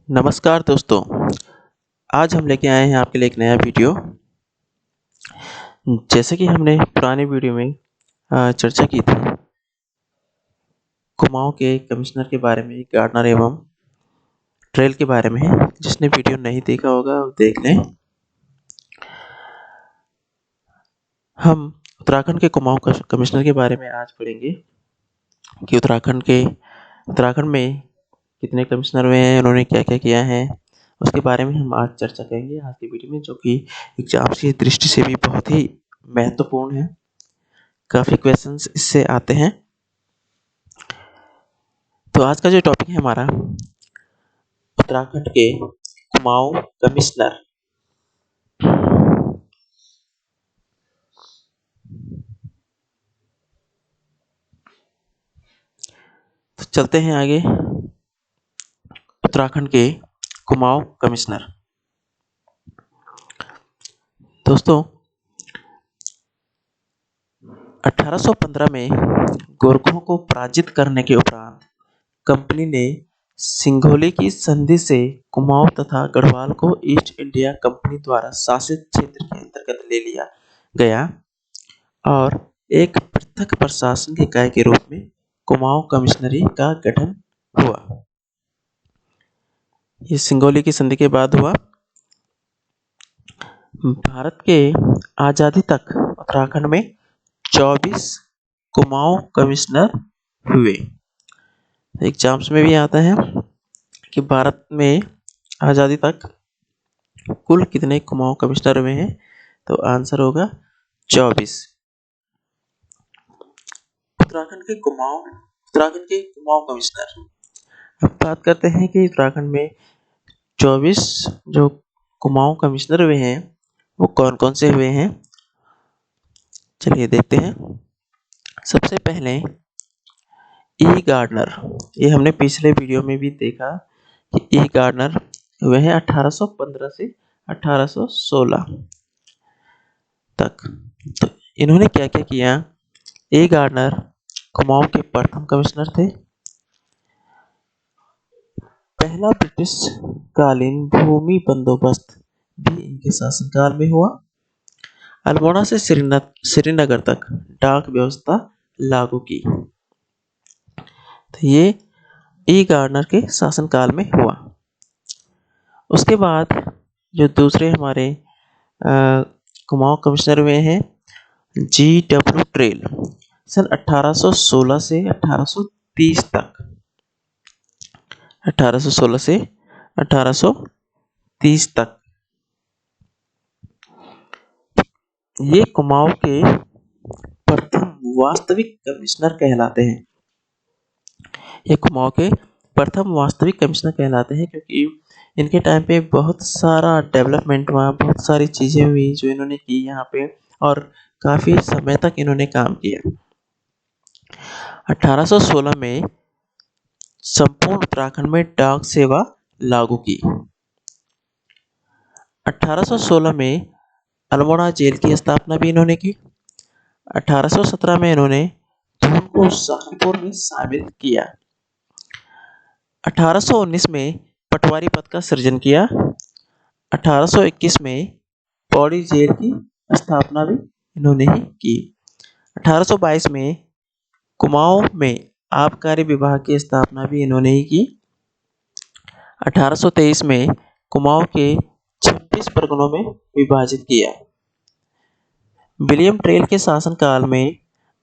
नमस्कार दोस्तों, आज हम लेके आए हैं आपके लिए एक नया वीडियो। जैसे कि हमने पुराने वीडियो में चर्चा की थी, कुमाऊँ के कमिश्नर के बारे में, गार्डनर एवं ट्रेल के बारे में है। जिसने वीडियो नहीं देखा होगा वो देख लें। हम उत्तराखंड के कुमाऊँ कमिश्नर के बारे में आज पढ़ेंगे कि उत्तराखंड में कितने कमिश्नर हुए हैं, उन्होंने क्या-क्या किया है, उसके बारे में हम आज चर्चा करेंगे आज की वीडियो में, जो कि एग्जाम की दृष्टि से भी बहुत ही महत्वपूर्ण है। काफ़ी क्वेश्चंस इससे आते हैं। तो आज का जो टॉपिक है हमारा, उत्तराखंड के कुमाऊँ कमिश्नर। तो चलते हैं आगे। उत्तराखंड के कुमाऊँ कमिश्नर। दोस्तों, 1815 में गोरखों को पराजित करने के उपरांत कंपनी ने सिंघोली की संधि से कुमाऊँ तथा गढ़वाल को ईस्ट इंडिया कंपनी द्वारा शासित क्षेत्र के अंतर्गत ले लिया गया और एक पृथक प्रशासनिक इकाई के रूप में कुमाऊँ कमिश्नरी का गठन हुआ। ये सिंघोली की संधि के बाद हुआ। भारत के आज़ादी तक उत्तराखंड में 24 कुमाऊँ कमिश्नर हुए। एग्जाम्स में भी आता है कि भारत में आज़ादी तक कुल कितने कुमाऊँ कमिश्नर हुए हैं, तो आंसर होगा 24। उत्तराखंड के कुमाऊँ कमिश्नर। अब बात करते हैं कि उत्तराखंड में 24 जो कुमाऊँ कमिश्नर हुए हैं वो कौन कौन से हुए हैं, चलिए देखते हैं। सबसे पहले ई गार्डनर। ये हमने पिछले वीडियो में भी देखा कि ई गार्डनर हुए हैं 1815 से 1816 तक। तो इन्होंने क्या क्या किया। ई गार्डनर कुमाऊँ के प्रथम कमिश्नर थे। पहला ब्रिटिश कालीन भूमि बंदोबस्त भी इनके शासनकाल में हुआ। अल्मोड़ा से श्रीनगर तक डाक व्यवस्था लागू की। तो ये ई गार्डनर के शासनकाल में हुआ। उसके बाद जो दूसरे हमारे कुमाऊँ कमिश्नर हुए हैं, जी.डब्ल्यू. ट्रेल, सन 1816 से 1830 तक। 1816 से 1830 तक ये कुमाऊँ के प्रथम वास्तविक कमिश्नर कहलाते हैं। ये कुमाऊँ के प्रथम वास्तविक कमिश्नर कहलाते हैं क्योंकि इनके टाइम पे बहुत सारा डेवलपमेंट हुआ, बहुत सारी चीज़ें हुई जो इन्होंने की यहाँ पे, और काफ़ी समय तक इन्होंने काम किया। 1816 में संपूर्ण उत्तराखंड में डाक सेवा लागू की। 1816 में अल्मोड़ा जेल की स्थापना भी इन्होंने की। 1817 में इन्होंने दून को सहारनपुर में शामिल किया। 1819 में पटवारी पद का सृजन किया। 1821 में पौड़ी जेल की स्थापना भी इन्होंने ही की। 1822 में कुमाऊँ में आबकारी विभाग की स्थापना भी इन्होंने ही की। 1823 में कुमाऊँ के 26 परगनों में विभाजित किया। विलियम ट्रेल के शासनकाल में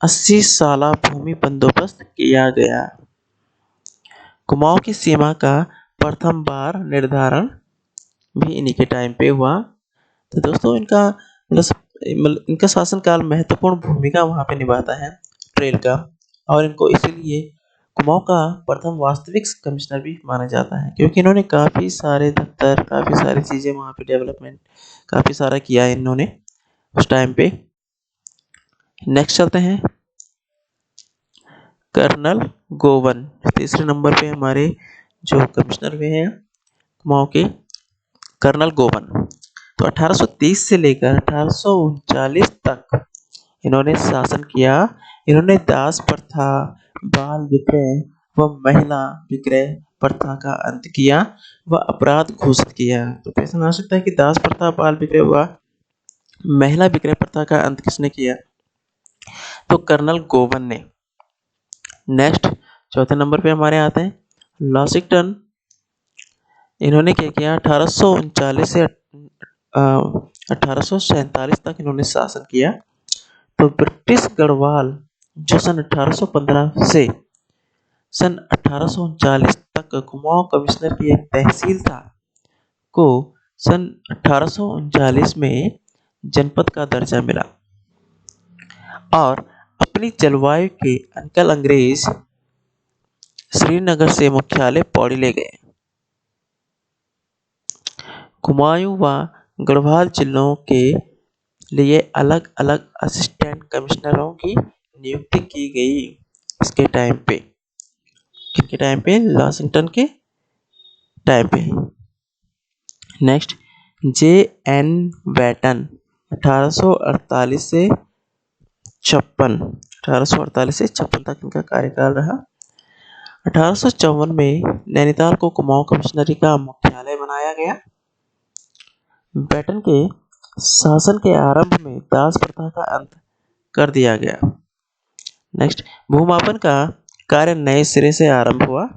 80 साला भूमि बंदोबस्त किया गया। कुमाऊँ की सीमा का प्रथम बार निर्धारण भी इन्हीं के टाइम पे हुआ। तो दोस्तों इनका शासनकाल महत्वपूर्ण भूमिका वहाँ पे निभाता है ट्रेल का, और इनको इसीलिए कुमाऊँ का प्रथम वास्तविक कमिश्नर भी माना जाता है क्योंकि इन्होंने काफ़ी सारे दफ्तर, काफ़ी सारी चीज़ें वहाँ पे डेवलपमेंट काफ़ी सारा किया इन्होंने उस टाइम पे। नेक्स्ट चलते हैं कर्नल गोवन। तीसरे नंबर पे हमारे जो कमिश्नर हुए हैं कुमाऊँ के, कर्नल गोवन। तो 1830 से लेकर 1839 तक इन्होंने शासन किया। इन्होंने दास प्रथा, बाल विक्रय व महिला विक्रय प्रथा का अंत किया व अपराध घोषित किया। तो क्वेश्चन आ सकता है कि दास प्रथा, बाल विक्रय व महिला विक्रय प्रथा का अंत किसने किया? तो कर्नल गोवन ने। नेक्स्ट चौथे नंबर पे हमारे आते हैं लॉसिंगटन। इन्होंने क्या किया? 1839 से 1847 तक इन्होंने शासन किया। तो ब्रिटिश गढ़वाल जो सन 1815 से सन 1839 तक कुमाऊं कमिश्नर की एक तहसील था, को सन 1839 में जनपद का दर्जा मिला और अपनी जलवायु के अनुकूल अंग्रेज श्रीनगर से मुख्यालय पौड़ी ले गए। कुमाऊं व गढ़वाल जिलों के लिए अलग अलग असिस्टेंट कमिश्नरों की नियुक्ति की गई। इसके टाइम पे, किसके टाइम पे? लॉसिंगटन के टाइम पे। नेक्स्ट जे एन बैटन 1848 से 56 तक इनका कार्यकाल रहा। 1854 में नैनीताल को कुमाऊं कमिश्नरी का मुख्यालय बनाया गया। बैटन के शासन के आरंभ में दास प्रथा का अंत कर दिया गया। नेक्स्ट भूमापन का कार्य नए सिरे से आरंभ हुआ।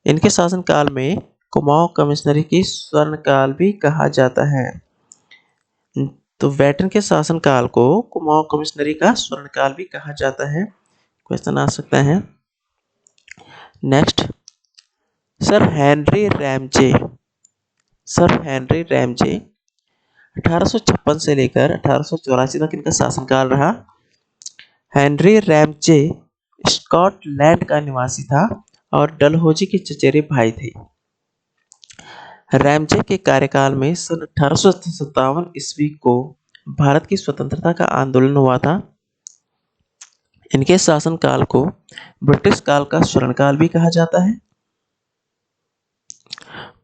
इनके शासनकाल में कुमाऊं कमिश्नरी की स्वर्णकाल भी कहा जाता है। तो बैटन के शासनकाल को कुमाऊं कमिश्नरी का स्वर्णकाल भी कहा जाता है। क्वेश्चन आ सकता है। Next sir Henry Ramsay. Sir Henry Ramsay 1856 से लेकर 1884 तक इनका शासनकाल रहा। हेनरी रैमजे स्कॉटलैंड का निवासी था और डलहौजी के चचेरे भाई थे। रैमजे के कार्यकाल में सन 1857 ईस्वी को भारत की स्वतंत्रता का आंदोलन हुआ था। इनके शासनकाल को ब्रिटिश काल का स्वर्णकाल भी कहा जाता है।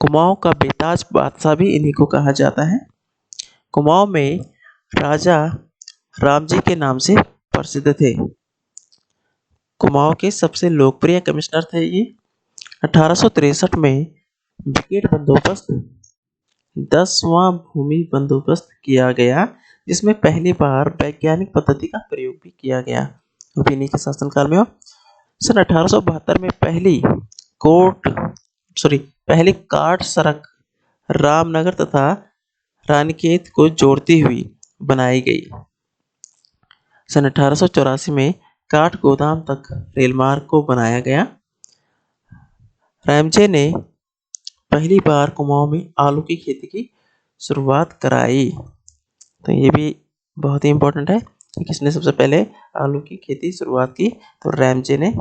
कुमाऊं का बेताज बादशाह भी इन्हीं को कहा जाता है। कुमाऊं में राजा रामजी के नाम से प्रसिद्ध थे। कुमाऊं के सबसे लोकप्रिय कमिश्नर थे ये। 1863 में ब्रिगेड बंदोबस्त 10वां भूमि बंदोबस्त किया गया, जिसमें पहली बार वैज्ञानिक पद्धति का प्रयोग भी किया गया। इन्हीं के शासनकाल में सन 1872 में पहली काट सड़क रामनगर तथा रानीखेत को जोड़ती हुई बनाई गई। सन 1884 में काठ गोदाम तक रेलमार्ग को बनाया गया। रैमजे ने पहली बार कुमाऊं में आलू की खेती की शुरुआत कराई। तो ये भी बहुत ही इम्पोर्टेंट है कि किसने सबसे पहले आलू की खेती शुरुआत की? तो रैमजे ने।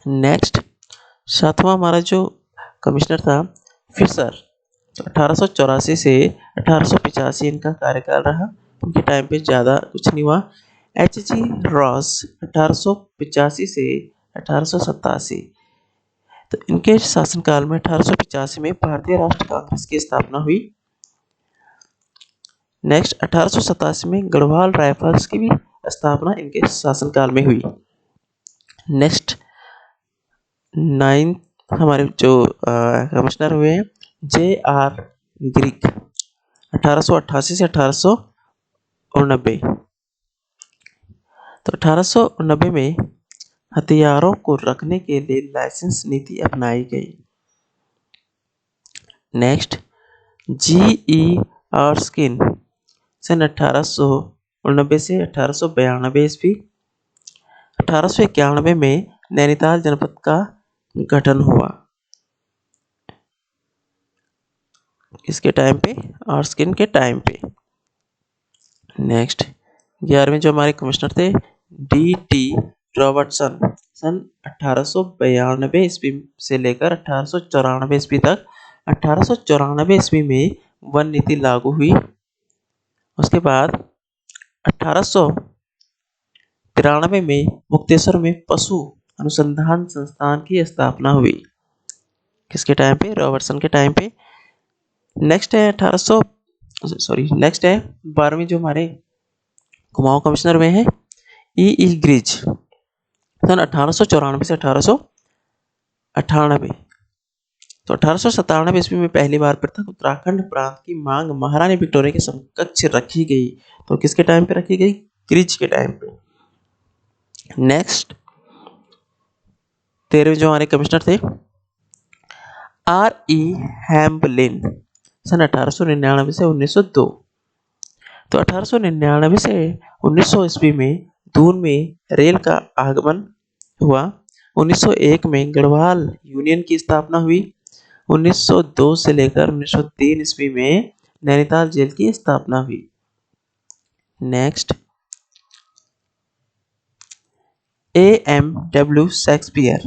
नेक्स्ट सातवां हमारा जो कमिश्नर था फिशर। तो 1884 से 1885 इनका कार्यकाल रहा। उनके टाइम पे ज़्यादा कुछ नहीं हुआ। H.G. रॉस 1885 से 1887। तो इनके शासनकाल में 1885 में भारतीय राष्ट्रीय कांग्रेस की स्थापना हुई। नेक्स्ट 1887 में गढ़वाल राइफल्स की भी स्थापना इनके शासनकाल में हुई। नेक्स्ट 9 हमारे जो कमिश्नर हुए हैं J.R. ग्रीक 1888 से 1889। तो 1889 में हथियारों को रखने के लिए लाइसेंस नीति अपनाई गई। Next G.E. ऑर्स्किन सन 1889 से 1892 ईस्वी। 1891 में नैनीताल जनपद का गठन हुआ। इसके टाइम पे ऑर्स्किन के टाइम पे। नेक्स्ट 11वें जो हमारे कमिश्नर थे D.T. रॉबर्टसन सन 1892 ईस्वी से लेकर 1894 ईस्वी तक। 1894 ईस्वी में वन नीति लागू हुई। उसके बाद 1893 में मुक्तेश्वर में पशु अनुसंधान संस्थान की स्थापना हुई। किसके टाइम पे? रॉबर्टसन के टाइम पे। नेक्स्ट है 12वीं जो हमारे कुमाऊं कमिश्नर में है E.E. ग्रिज सन 1894 से 1898। तो 1897 ईस्वी में पहली बार पृथक उत्तराखंड प्रांत की मांग महारानी विक्टोरिया के समकक्ष रखी गई। तो किसके टाइम पे रखी गई? क्रिच के टाइम पे। नेक्स्ट 13वें जो हमारे कमिश्नर थे R.E. हैम्बलिन, सन 1899 से 1902। तो 1899 से 1900 ईस्वी में दून में रेल का आगमन हुआ। 1901 में गढ़वाल यूनियन की स्थापना हुई। 1902 से लेकर 1903 ईस्वी में नैनीताल जेल की स्थापना हुई। Next A.M.W. शेक्सपियर,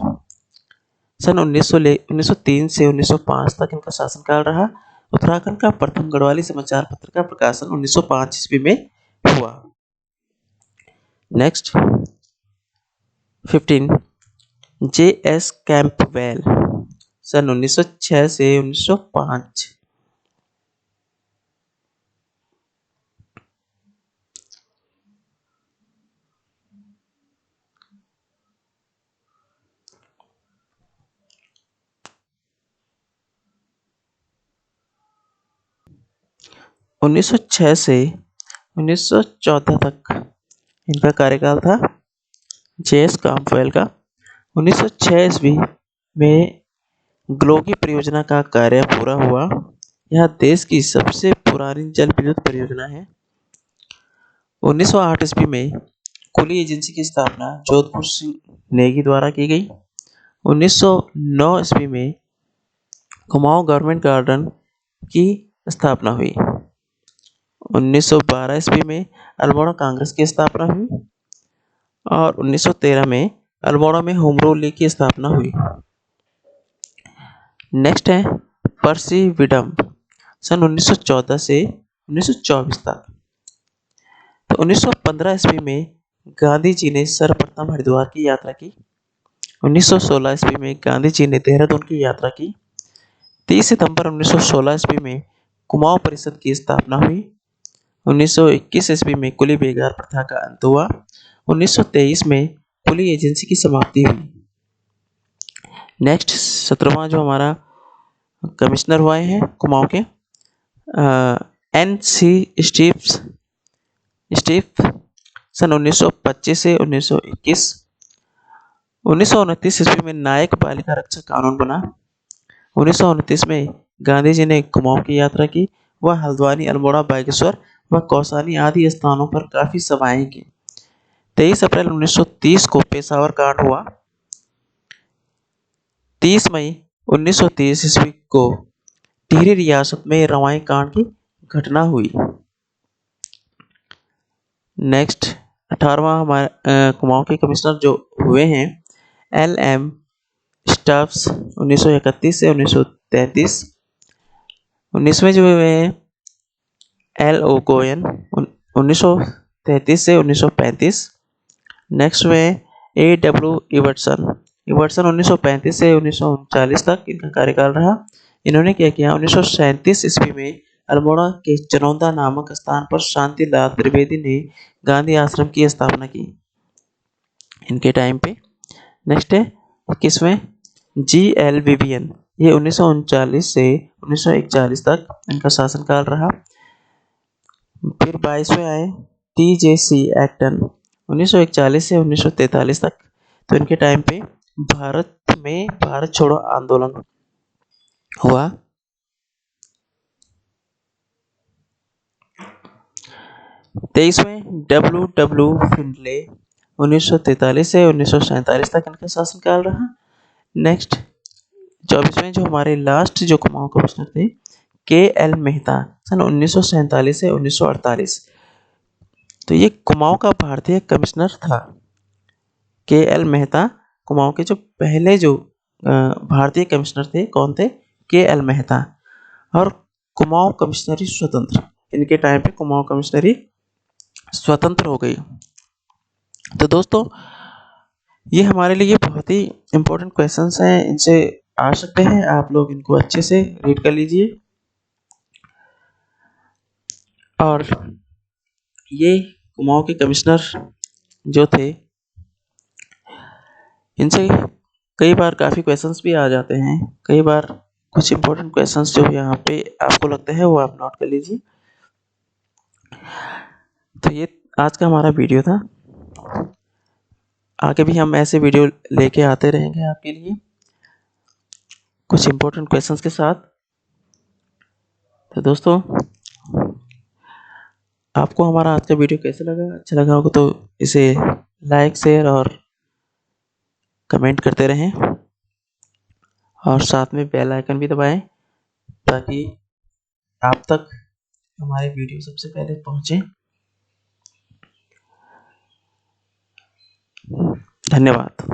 सन 1903 से 1905 तक इनका शासनकाल रहा। उत्तराखंड का प्रथम गढ़वाली समाचार पत्र का प्रकाशन 1905 ईस्वी में हुआ। Next 15 J.S. कैंपबेल, सन 1906 से 1905। 1906 से 1914 तक इनका कार्यकाल था J.S. कैंपबेल का। 1906 ईस्वी में ग्लोगी परियोजना का कार्य पूरा हुआ। यह देश की सबसे पुरानी जल विद्युत परियोजना है। 1908 ईस्वी में कुली एजेंसी की स्थापना जोधपुर सिंह नेगी द्वारा की गई। 1909 ईस्वी में कुमाऊं गवर्नमेंट गार्डन की स्थापना हुई। 1912 ईस्वी में अल्मोड़ा कांग्रेस की स्थापना हुई और 1913 में अल्मोड़ा में होम रूल लीग की स्थापना हुई। नेक्स्ट है पर्सी विडम, सन 1914 से 1924 तक। तो 1915 ईस्वी में गांधी जी ने सर्वप्रथम हरिद्वार की यात्रा की। 1916 ईस्वी में गांधी जी ने देहरादून की यात्रा की। 30 सितंबर 1916 ईस्वी में कुमाऊं परिषद की स्थापना हुई। 1921 ईस्वी में कुली बेगार प्रथा का अंत हुआ। 1923 में कुली एजेंसी की समाप्ति हुई। नेक्स्ट 17वां जो हमारा कमिश्नर हुए हैं कुमाऊं के N.C. स्टीफ, सन 1925 से 1921। 1929 ईस्वी में नायक बालिका रक्षा कानून बना। 1929 में गांधी जी ने कुमाऊं की यात्रा की। वह हल्द्वानी, अल्मोड़ा, बागेश्वर व कौसानी आदि स्थानों पर काफी सभाएं की। 23 अप्रैल 1930 को पेशावर कांड हुआ। 30 मई 1930 ईस्वी को टिहरी रियासत में रवाई कांड की घटना हुई। नेक्स्ट 18वां हमारे कुमाऊं के कमिश्नर जो हुए हैं L.M. स्टफ्स, 1931 से 1933। 19वें जो हुए हैं L.O. गोयन, 1933 से 1935। नेक्स्ट में A.W. इवर्टसन, 1935 से 1939 तक इनका कार्यकाल रहा। इन्होंने क्या किया? 1937 ईस्वी में अल्मोड़ा के चनौदा नामक स्थान पर शांतिलाल त्रिवेदी ने गांधी आश्रम की स्थापना की इनके टाइम पे। नेक्स्ट है 21वें G.L. विवियन, ये 1939 से 1941 तक इनका शासनकाल रहा। फिर 22वें आए T.J.C. एक्टन, 1941 से 1943 तक। तो इनके टाइम पे भारत में भारत छोड़ो आंदोलन हुआ। 23वें W.W. फिंडले, 1943 से 1947 तक इनका शासनकाल रहा। नेक्स्ट 24वें जो हमारे लास्ट जो कुमाऊं कमिश्नर थे K.L. मेहता, सन 1947 से 1948। तो ये कुमाऊं का भारतीय कमिश्नर था। K.L. मेहता कुमाऊं के जो पहले जो भारतीय कमिश्नर थे कौन थे? K.L. मेहता। और कुमाऊं कमिश्नरी स्वतंत्र, इनके टाइम पे कुमाऊं कमिश्नरी स्वतंत्र हो गई। तो दोस्तों ये हमारे लिए बहुत ही इम्पोर्टेंट क्वेश्चंस हैं, इनसे आ सकते हैं, आप लोग इनको अच्छे से रीड कर लीजिए। और ये कुमाऊं के कमिश्नर जो थे इनसे कई बार काफ़ी क्वेश्चंस भी आ जाते हैं। कई बार कुछ इंपॉर्टेंट क्वेश्चंस जो यहाँ पे आपको लगता है वो आप नोट कर लीजिए। तो ये आज का हमारा वीडियो था। आगे भी हम ऐसे वीडियो लेके आते रहेंगे आपके लिए कुछ इंपॉर्टेंट क्वेश्चंस के साथ। तो दोस्तों, आपको हमारा आज का वीडियो कैसे लगा? अच्छा लगा होगा तो इसे लाइक, शेयर और कमेंट करते रहें और साथ में बेल आइकन भी दबाएं ताकि आप तक हमारे वीडियो सबसे पहले पहुंचे। धन्यवाद।